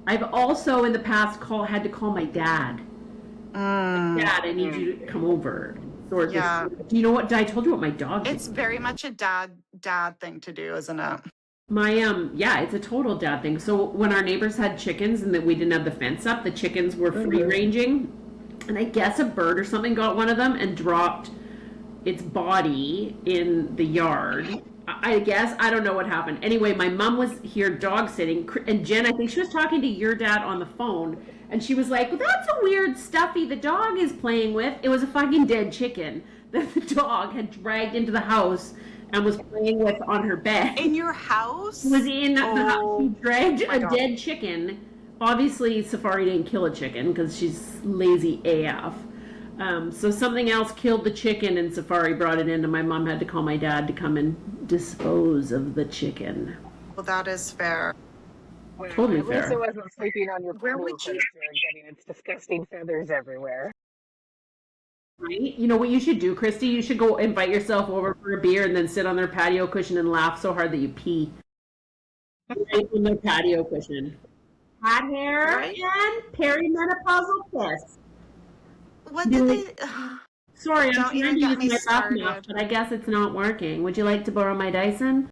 I've also in the past had to call my dad. Dad, I need you to come over. Or
Yeah.
do you know what? I told you what my dog did.
It's very much a dad thing to do, isn't it?
My yeah, it's a total dad thing. So when our neighbors had chickens and that we didn't have the fence up, the chickens were free ranging, and I guess a bird or something got one of them and dropped its body in the yard. I guess I don't know what happened. Anyway, my mom was here dog sitting, and Jen, I think she was talking to your dad on the phone, and she was like, well, "That's a weird stuffy the dog is playing with." It was a fucking dead chicken that the dog had dragged into the house and was playing with on her bed.
In your house?
Was in the house. She dragged a
God.
dead chicken. Obviously, Safari didn't kill a chicken because she's lazy AF. So something else killed the chicken, and Safari brought it in, and my mom had to call my dad to come and dispose of the chicken.
Well, that is fair.
Well,
Totally
at least
fair.
it wasn't sleeping on your
Where
pillow
would you-
and getting its disgusting feathers everywhere.
Right? You know what you should do, Kristi? You should go invite yourself over for a beer and then sit on their patio cushion and laugh so hard that you pee. Right on their patio cushion. Hot hair
Right?
and perimenopausal kiss.
What did they?
Sorry, I'm
Don't
trying
even
to
get
use
me
my buff
started.
muff, but I guess it's not working. Would you like to borrow my Dyson?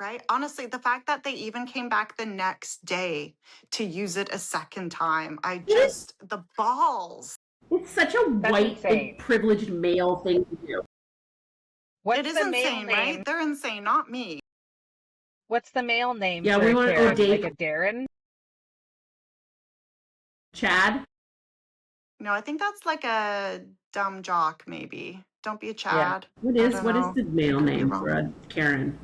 Right? Honestly, the fact that they even came back the next day to use it a second time, the balls.
It's such a
That's
white,
insane.
like, privileged male thing to do.
What's
It is
the male
insane,
name?
right? They're insane, not me.
What's the male name?
Yeah,
for
we
a
want to
Karen?
date
Like a Darren?
Chad.
No, I think that's like a dumb jock, maybe. Don't be a Chad.
What
I
is
don't
what is
know.
the male
Could be
name
wrong.
for a Karen?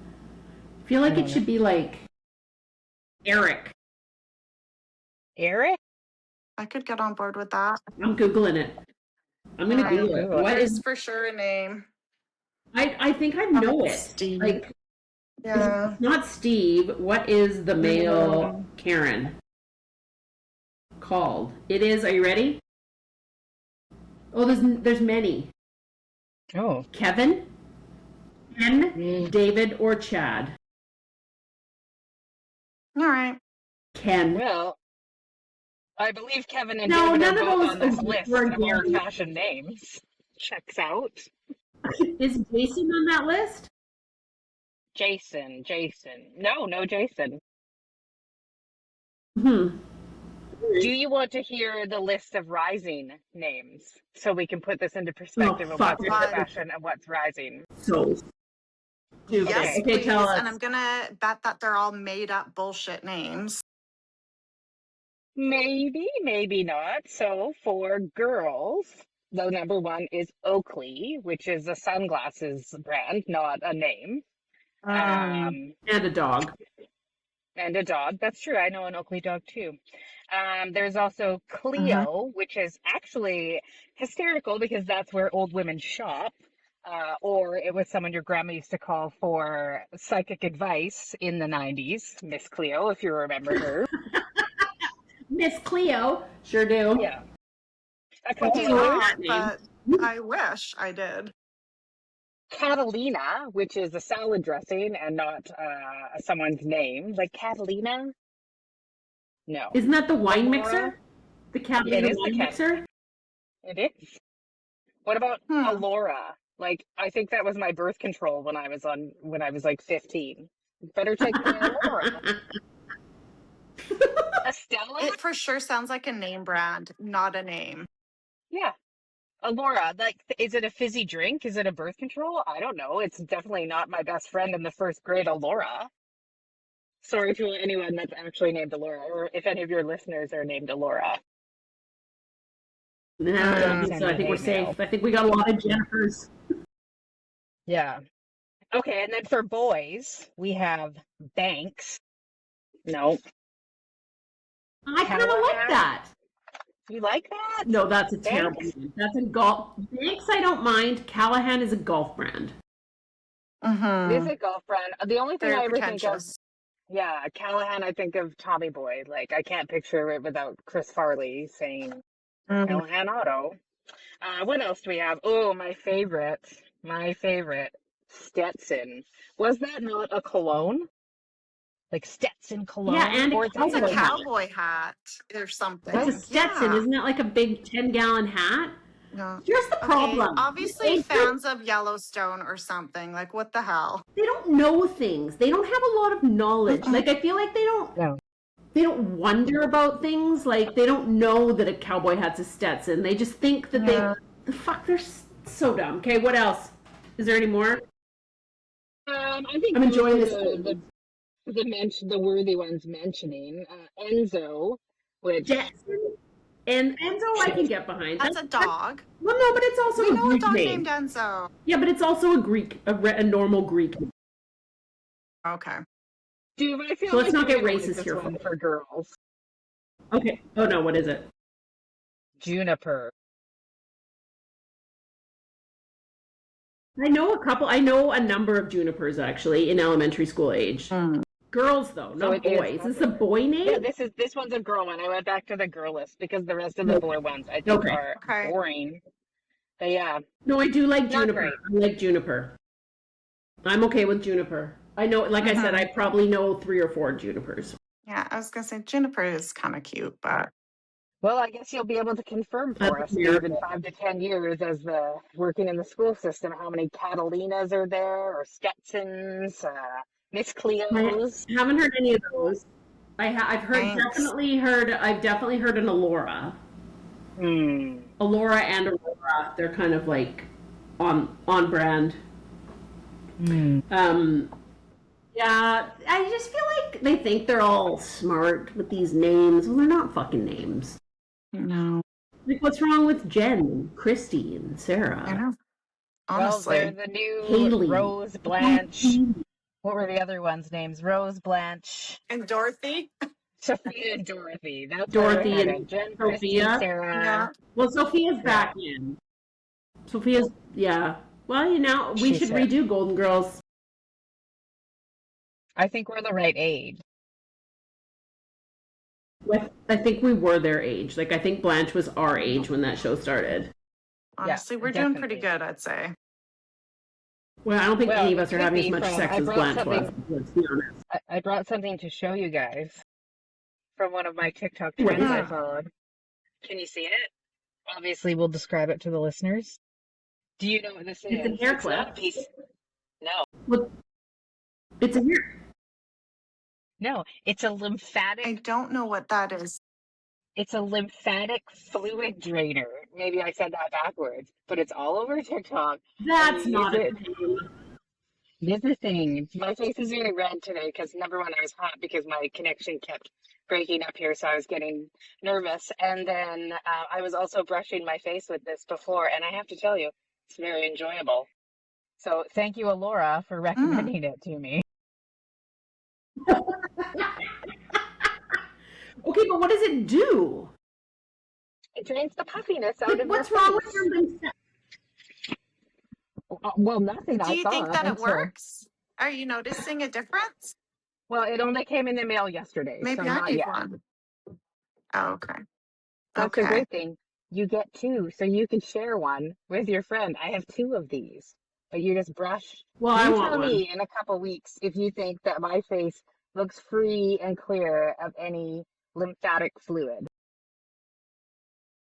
I feel like
I don't
it should be like Eric.
Eric?
I could get on board with that.
I'm Googling it. I'm gonna
Alright.
Google it.
Google it.
What
There's
is?
for sure a name.
I think I know it.
Steve.
Like,
Yeah.
it's not Steve. What is the male Karen called? It is. Are you ready? Oh, there's many.
Oh.
Kevin, Ken, David, or Chad.
All right.
Ken.
Well, I believe Kevin and
No,
David
none
are
of
both
those
on this
are
list
Gary.
of old-fashioned names. Checks out.
Is Jason on that list?
Jason. No Jason.
Hmm.
Do you want to hear the list of rising names so we can put this into perspective of
fuck.
what's old fashioned and what's rising?
So stupid.
Yes,
Okay,
please.
tell us.
And I'm gonna bet that they're all made up bullshit names.
Maybe, maybe not. So for girls, the number one is Oakley, which is a sunglasses brand, not a name.
And a dog.
And a dog. That's true. I know an Oakley dog too. There's also Cleo, which is actually hysterical because that's where old women shop. Or it was someone your grandma used to call for psychic advice in the 90s. Miss Cleo, if you remember her.
Miss Cleo. Sure do.
Yeah. A
I
couple
do
others.
not, but I wish I did.
Catalina, which is a salad dressing and not someone's name. Like Catalina? No.
Isn't that the wine
Aurora?
mixer? The Catalina
It is the
wine mixer?
It is. What about
Hmm.
Alora? Like, I think that was my birth control when I was like 15. Better take my Alora. Estella?
It for sure sounds like a name brand, not a name.
Yeah. Alora, like, is it a fizzy drink? Is it a birth control? I don't know. It's definitely not my best friend in the first grade, Alora. Sorry to anyone that's actually named Alora, or if any of your listeners are named Alora.
No, I don't think so. I think we're safe. I think we got a lot of Jennifers.
Yeah. Okay, and then for boys, we have Banks. No.
I kind of like
Callahan?
that.
You like that?
No, that's a terrible
Thanks.
name. That's a golf. Thanks, I don't mind. Callahan is a golf brand.
It is
Mm-hmm.
a golf brand. The only thing
Very
I ever think of,
pretentious.
yeah, Callahan, I think of Tommy Boy. Like, I can't picture it without Chris Farley saying
Mm.
Callahan Auto. What else do we have? Oh, my favorite, Stetson. Was that not a cologne? Like Stetson
Yeah,
cologne?
and a
Or it's a
It's a
cowboy hat.
cowboy hat or
It's
something.
a
what?
Stetson.
Yeah.
Isn't that like a big 10-gallon hat?
No.
Here's the
Okay.
problem.
Obviously fans of Yellowstone or something. Like, what the hell?
They don't know things. They don't have a lot of knowledge.
Mm-mm.
Like, I feel like
No.
they don't wonder about things. Like, they don't know that a cowboy hat's a Stetson. They just think that
Yeah.
the fuck, they're so dumb. Okay, what else? Is there any more?
I think
I'm enjoying
those
this.
are the worthy ones mentioning. Enzo, which
Jetson and Enzo I can get behind.
That's a dog.
Well, no, but it's also
We
a
know a
Greek
dog
name.
named Enzo.
Yeah, but it's also a Greek, a normal Greek name.
Okay.
dude, I feel
So let's
like
not
you're
get
gonna like
racist
this
here,
one
folks.
for girls.
Okay. Oh no, what is it?
Juniper.
I know a number of junipers actually in elementary school age.
Mm.
Girls though,
So
not
it is
boys. Is this a
popular.
boy name?
Yeah, this one's a girl one. I went back to the girl list because the rest of the boy ones I think
Okay.
are
Okay.
boring. But yeah,
No, I do like
not
juniper.
great.
I like juniper. I'm okay with juniper. I know, like I said, I probably know 3 or 4 junipers.
Yeah, I was gonna say Juniper is kind of cute, but
Well, I guess you'll be able to confirm for
That's
us,
weird.
Dave, in 5 to 10 years as working in the school system, how many Catalinas are there, or Stetsons, Miss Cleos.
I haven't heard any of those. I've
Thanks.
definitely heard an Alora. Alora and Aurora, they're kind of like on brand. Yeah, I just feel like they think they're all smart with these names. Well, they're not fucking names.
no,
Like, what's wrong with Jen and Kristi and
I
Sarah?
know.
Well,
Honestly,
they're the new
Haley.
Rose Blanche. What were the other ones' names? Rose Blanche,
and Dorothy.
Sophia, and Dorothy. That's
Dorothy
where I had
and
it. Jen,
Sophia.
Kristi, Sarah.
Yeah.
Well, Sophia's back in. Sophia's, yeah. Well, we
She
should
said.
redo Golden Girls.
I think we're the right age.
I think we were their age. Like, I think Blanche was our age when that show started.
Honestly, we're doing pretty good, I'd say.
Well, I don't think
Well,
any of us
it
are
could
having as
be
much
from-
sex
I
as
brought
Blanche
something-
was. Let's be honest.
I brought something to show you guys from one of my TikTok trends I followed. Can you see it? Obviously, we'll describe it to the listeners. Do you know what this is?
It's a hair
It's not
clip.
a piece. No,
Well, it's a hair.
no, it's a
I
lymphatic.
don't know what that is.
It's a lymphatic fluid drainer. Maybe I said that backwards, but it's all over TikTok.
That's
And
not
is
a
it-
thing.
This is the thing. My face is very red today because number one, I was hot because my connection kept breaking up here, so I was getting nervous. And then I was also brushing my face with this before, and I have to tell you, it's very enjoyable. So thank you, Alora, for recommending it to me.
Okay, but what does it do?
It drains the puffiness out
Like,
of
what's
your
wrong
face.
with your lymphatic?
Well, nothing.
Do you
I
think
thought
that it
until-
works? Are you noticing a difference?
Well, it only came in the mail yesterday.
Maybe
so
I
not
need
yet.
one. Oh, okay.
That's a
Okay.
great thing. You get 2, so you can share one with your friend. I have 2 of these, but you just brush.
Well, I
You
want
tell
one.
me in a couple weeks if you think that my face looks free and clear of any lymphatic fluid.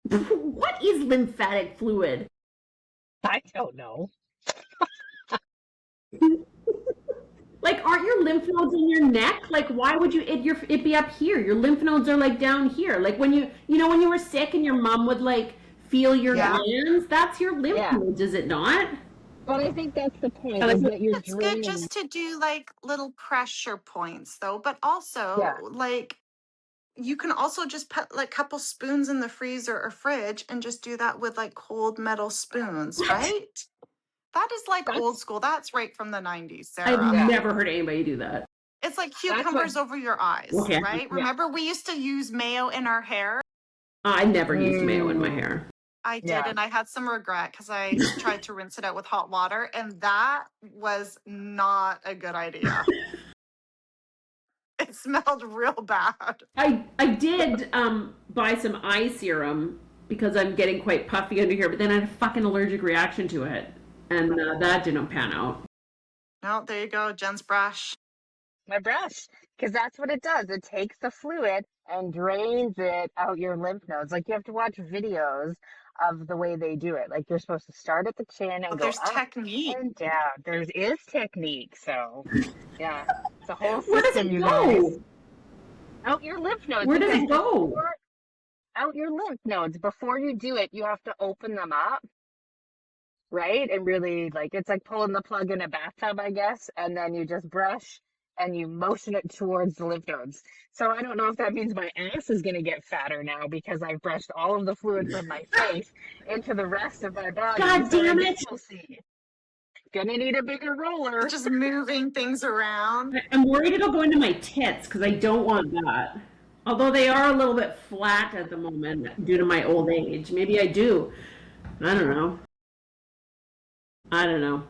What is lymphatic fluid?
I don't know.
Like, aren't your lymph nodes in your neck? Like, why would it be up here? Your lymph nodes are like down here. Like when when you were sick and your mom would like feel your
Yeah.
glands, that's your lymph
Yeah.
nodes, is it not?
But I think that's the point,
I like
is that you're
It's good
draining.
just to do like little pressure points though, but also
Yeah.
like you can also just put like a couple spoons in the freezer or fridge and just do that with like cold metal spoons,
What?
right? That is like
That's-
old school. That's right from the 90s, Sarah.
I've
Yeah.
never heard anybody do that.
It's like
what-
cucumbers over your eyes,
Okay.
right?
Yeah.
Remember we used to use mayo in our hair?
I never used mayo in my hair.
I did,
Yeah.
and I had some regret because I tried to rinse it out with hot water, and that was not a good idea. It smelled real bad.
I did buy some eye serum because I'm getting quite puffy under here, but then I had a fucking allergic reaction to it, and that didn't pan out.
No, there you go, Jen's brush.
My brush, because that's what it does. It takes the fluid and drains it out your lymph nodes. Like, you have to watch videos of the way they do it. Like, you're supposed to start at the chin and
But
go
there's
up
technique.
and down. There is technique. So, yeah, it's a whole
Where does
system,
it
you
go?
guys. Out your lymph nodes.
Where does
because
it go?
out your lymph nodes. Before you do it, you have to open them up, right? And really, like, it's like pulling the plug in a bathtub, I guess. And then you just brush and you motion it towards the lymph nodes. So I don't know if that means my ass is going to get fatter now because I've brushed all of the fluid from my face into the rest of my body.
God damn it!
We'll see. Gonna need a bigger roller.
Just moving things around.
I'm worried it'll go into my tits because I don't want that. Although they are a little bit flat at the moment due to my old age. Maybe I do. I don't know.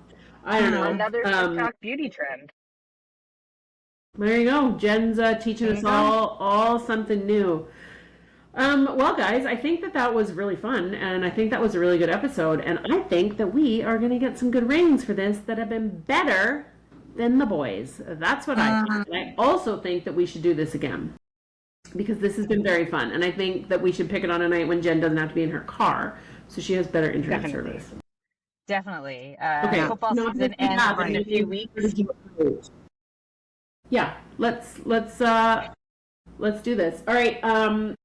Another TikTok beauty trend.
There you go. Jen's teaching us all something new. Well, guys, I think that was really fun, and I think that was a really good episode, and I think that we are going to get some good rings for this that have been better than the boys. That's what I think. And I also think that we should do this again because this has been very fun, and I think that we should pick it on a night when Jen doesn't have to be in her car, so she has better internet service.
Definitely.
Okay.
Football season ends in a few weeks.
Yeah, let's do this. All right.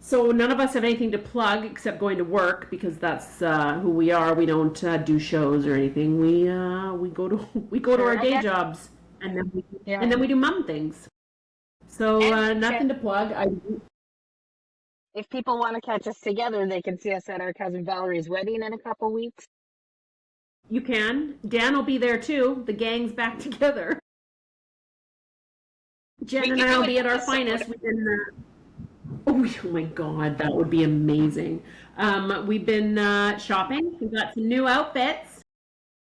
So none of us have anything to plug except going to work because that's who we are. We don't do shows or anything. We go to our day jobs and then we do mom things. So nothing to plug.
If people want to catch us together, they can see us at our cousin Valerie's wedding in a couple weeks.
You can. Dan will be there too. The gang's back together. Jen and I will be at our finest. Oh my God, that would be amazing. We've been shopping. We've got some new outfits.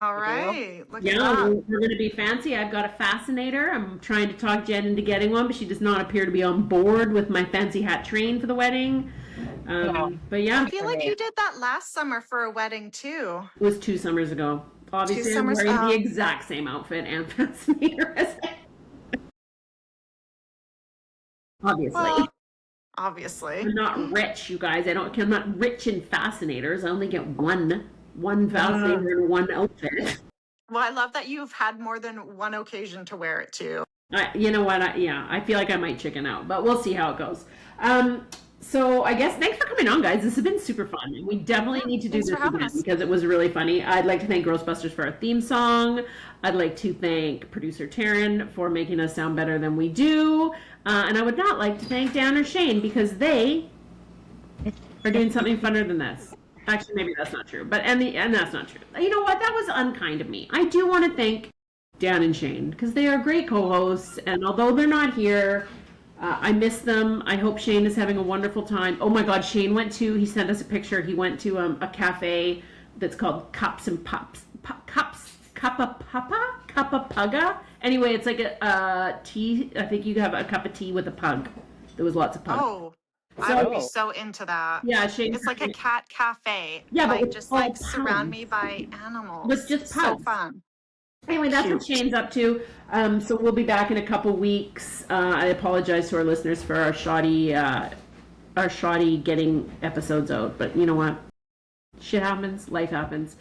All right. Look at
Yeah,
that.
we're going to be fancy. I've got a fascinator. I'm trying to talk Jen into getting one, but she does not appear to be on board with my fancy hat train for the wedding. But yeah,
I feel like you did that last summer for a wedding too.
it was 2 summers ago. Obviously, I'm wearing the exact same outfit and fascinator as obviously.
Well, obviously.
I'm not rich, you guys. I'm not rich in fascinators. I only get one fascinator in one outfit.
Well, I love that you've had more than one occasion to wear it too.
You know what? I feel like I might chicken out, but we'll see how it goes. So I guess thanks for coming on, guys. This has been super fun. And we definitely need to do this again because it was really funny. I'd like to thank Ghostbusters for our theme song. I'd like to thank producer Taryn for making us sound better than we do. And I would not like to thank Dan or Shane because they are doing something funner than this. Actually, maybe that's not true. But and that's not true. You know what? That was unkind of me. I do want to thank Dan and Shane because they are great co-hosts. And although they're not here, I miss them. I hope Shane is having a wonderful time. Oh my God, Shane he sent us a picture. He went to a cafe that's called Cups and Pups. Cup-a-pugga? Anyway, it's like a tea. I think you have a cup of tea with a pug. There was lots of pugs.
Oh, I would be so into that.
Yeah, Shane.
It's like a cat cafe.
Yeah,
like,
but
just like surround me by animals.
With just pugs.
So fun.
Anyway, that's what Shane's up to. So we'll be back in a couple weeks. I apologize to our listeners for our shoddy getting episodes out, but you know what? Shit happens. Life happens.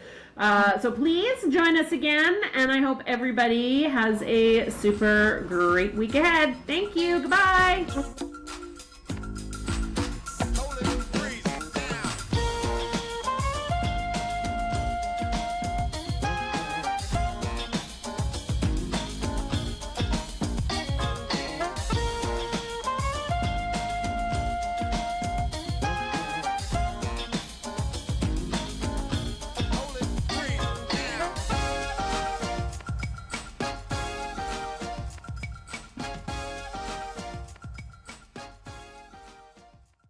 So please join us again, and I hope everybody has a super great week ahead. Thank you. Goodbye.